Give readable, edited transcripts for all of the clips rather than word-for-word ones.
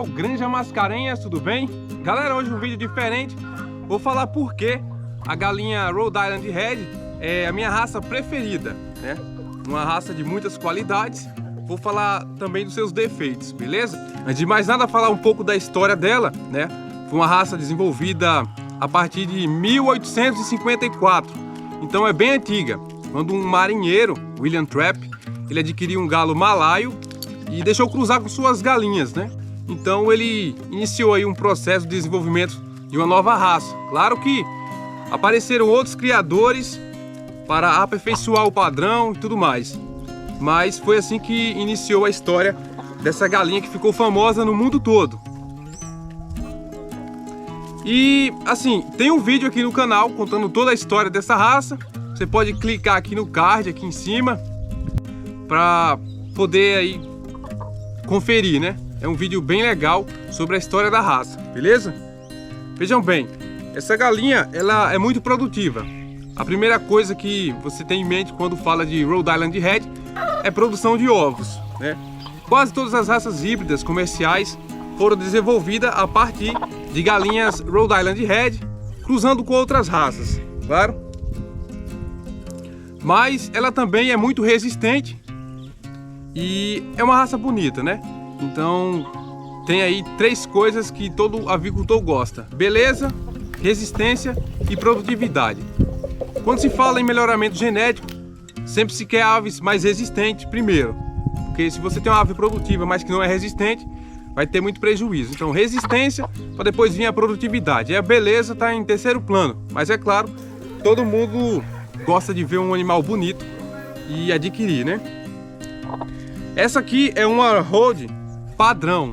canal Granja Mascarenhas, tudo bem? Galera, hoje um vídeo diferente. Vou falar por que a galinha Rhode Island Red é a minha raça preferida, né? Uma raça de muitas qualidades. Vou falar também dos seus defeitos, beleza? Antes de mais nada, falar um pouco da história dela, né? Foi uma raça desenvolvida a partir de 1854, então é bem antiga. Quando um marinheiro, William Trapp, ele adquiriu um galo malaio e deixou cruzar com suas galinhas, né? Então ele iniciou aí um processo de desenvolvimento de uma nova raça. Claro que apareceram outros criadores para aperfeiçoar o padrão e tudo mais, mas foi assim que iniciou a história dessa galinha que ficou famosa no mundo todo. E assim, tem um vídeo aqui no canal contando toda a história dessa raça. Você pode clicar aqui no card aqui em cima para poder aí conferir, né? É um vídeo bem legal sobre a história da raça, beleza? Vejam bem, essa galinha ela é muito produtiva. A primeira coisa que você tem em mente quando fala de Rhode Island Red é produção de ovos, né? Quase todas as raças híbridas comerciais foram desenvolvidas a partir de galinhas Rhode Island Red, cruzando com outras raças, claro. Mas ela também é muito resistente e é uma raça bonita, né? Então tem aí três coisas que todo avicultor gosta: beleza, resistência e produtividade. Quando se fala em melhoramento genético, sempre se quer aves mais resistentes primeiro, porque se você tem uma ave produtiva, mas que não é resistente, vai ter muito prejuízo. Então resistência para depois vir a produtividade. E a beleza está em terceiro plano, mas é claro, todo mundo gosta de ver um animal bonito e adquirir, né? Essa aqui é uma Rhode padrão.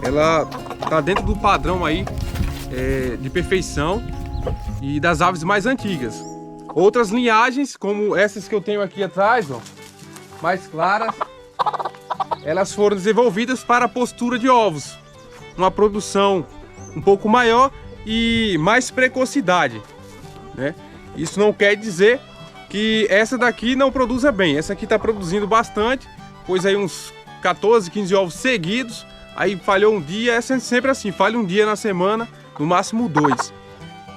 Ela tá dentro do padrão aí de perfeição e das aves mais antigas. Outras linhagens, como essas que eu tenho aqui atrás, ó, mais claras, elas foram desenvolvidas para a postura de ovos, uma produção um pouco maior e mais precocidade, né? Isso não quer dizer que essa daqui não produza bem. Essa aqui está produzindo bastante, pois aí uns 14, 15 ovos seguidos. Aí falhou um dia, é sempre assim, falha um dia na semana, no máximo 2.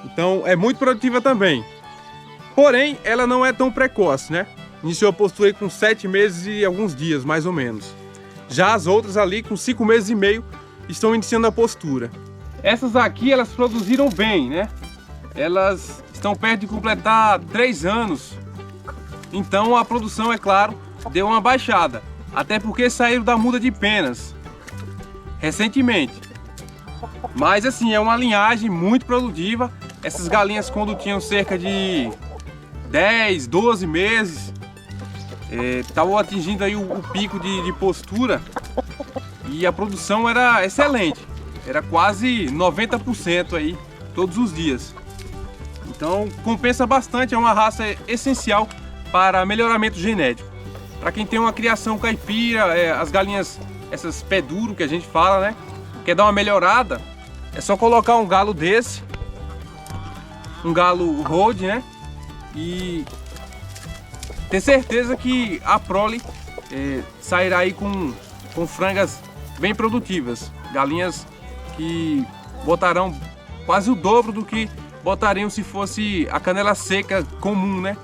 Então é muito produtiva também. Porém, ela não é tão precoce, né? Iniciou a postura aí com 7 meses e alguns dias, mais ou menos. Já as outras ali, com 5 meses e meio, estão iniciando a postura. Essas aqui, elas produziram bem, né? Elas estão perto de completar 3 anos. Então a produção, é claro, deu uma baixada. Até porque saíram da muda de penas recentemente. Mas assim, é uma linhagem muito produtiva. Essas galinhas, quando tinham cerca de 10, 12 meses, estavam atingindo aí o pico de postura. E a produção era excelente. Era quase 90% aí, todos os dias. Então compensa bastante, é uma raça essencial para melhoramento genético. Para quem tem uma criação caipira, as galinhas, essas pé duro que a gente fala, né? Quer dar uma melhorada, é só colocar um galo desse, um galo Rhode, né? E ter certeza que a prole sairá aí com frangas bem produtivas. Galinhas que botarão quase o dobro do que botariam se fosse a canela seca comum, né?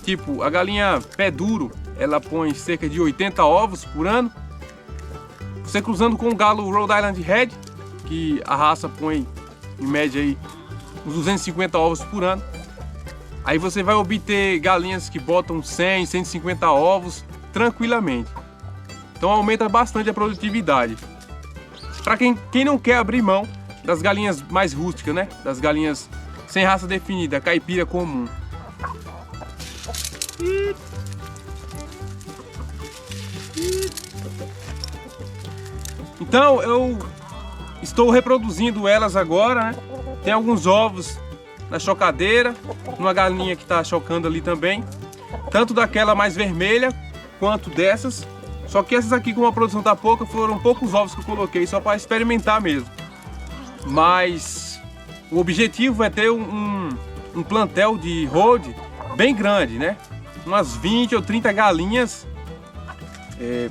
Tipo, a galinha pé duro, ela põe cerca de 80 ovos por ano. Você cruzando com o galo Rhode Island Red, que a raça põe em média aí uns 250 ovos por ano, aí você vai obter galinhas que botam 100, 150 ovos tranquilamente. Então aumenta bastante a produtividade. Para quem não quer abrir mão das galinhas mais rústicas, né? Das galinhas sem raça definida, caipira comum. Então eu estou reproduzindo elas agora, né? Tem alguns ovos na chocadeira, uma galinha que está chocando ali também, tanto daquela mais vermelha quanto dessas. Só que essas aqui, como a produção tá pouca, foram poucos ovos que eu coloquei só para experimentar mesmo. Mas o objetivo é ter um plantel de Rhode bem grande, né? Umas 20 ou 30 galinhas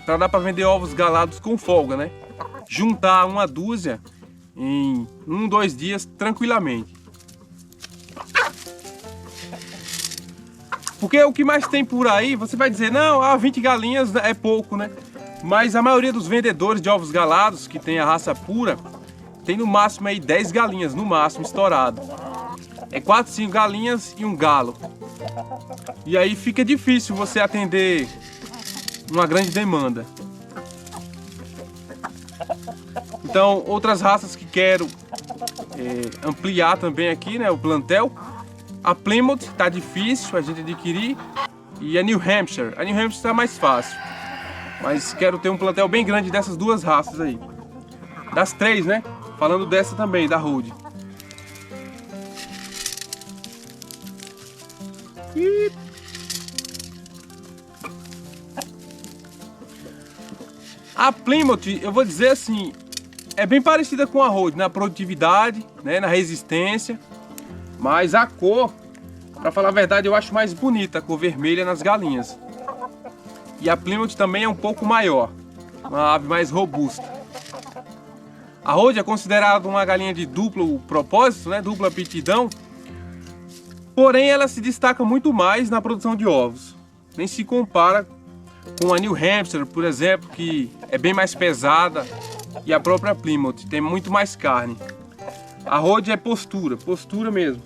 para dar para vender ovos galados com folga, né? juntar uma dúzia em 1, 2 dias tranquilamente. Porque o que mais tem por aí, você vai dizer, não, 20 galinhas é pouco, né? Mas a maioria dos vendedores de ovos galados, que tem a raça pura, tem no máximo aí 10 galinhas, no máximo, estourado. É 4, 5 galinhas e um galo. E aí fica difícil você atender uma grande demanda. Então, outras raças que quero ampliar também aqui, né, o plantel. A Plymouth tá difícil a gente adquirir e a New Hampshire. A New Hampshire tá mais fácil, mas quero ter um plantel bem grande dessas duas raças aí. Das 3, né? Falando dessa também, da Rhode. E... a Plymouth, eu vou dizer assim, é bem parecida com a Rhode na produtividade, né, na resistência. Mas a cor, para falar a verdade, eu acho mais bonita a cor vermelha nas galinhas. E a Plymouth também é um pouco maior, uma ave mais robusta. A Rhode é considerada uma galinha de duplo propósito, né, dupla aptidão. Porém, ela se destaca muito mais na produção de ovos. Nem se compara com a New Hampshire, por exemplo, que é bem mais pesada, e a própria Plymouth tem muito mais carne. A Rhode é postura mesmo.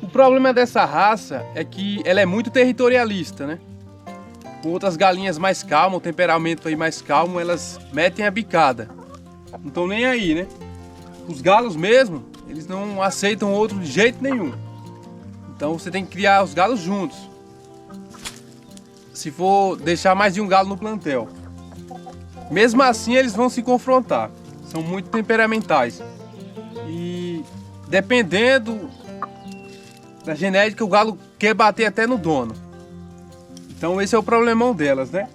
O problema dessa raça é que ela é muito territorialista, né? Com outras galinhas mais calmas, o temperamento aí mais calmo, elas metem a bicada. Não estão nem aí, né? Os galos mesmo, eles não aceitam outro de jeito nenhum. Então você tem que criar os galos juntos. Se for deixar mais de um galo no plantel. Mesmo assim eles vão se confrontar, são muito temperamentais e dependendo da genética o galo quer bater até no dono. Então esse é o problemão delas, né?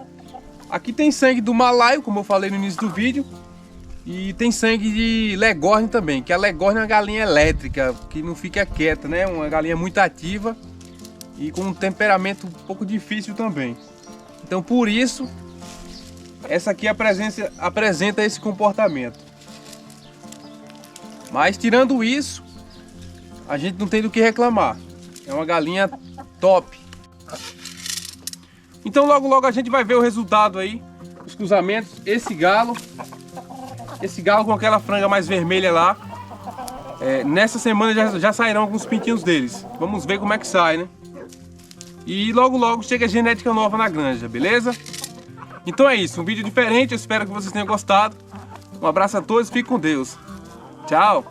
Aqui tem sangue do malaio, como eu falei no início do vídeo, e tem sangue de Leghorn também, que a Leghorn é uma galinha elétrica, que não fica quieta, né? Uma galinha muito ativa e com um temperamento um pouco difícil também. Então por isso essa aqui apresenta esse comportamento. Mas tirando isso, a gente não tem do que reclamar. É uma galinha top. Então logo logo a gente vai ver o resultado aí, os cruzamentos. Esse galo com aquela franga mais vermelha lá, nessa semana já sairão alguns pintinhos deles. Vamos ver como é que sai, né? E logo logo chega a genética nova na granja, beleza? Então é isso, um vídeo diferente, eu espero que vocês tenham gostado. Um abraço a todos, fiquem com Deus. Tchau!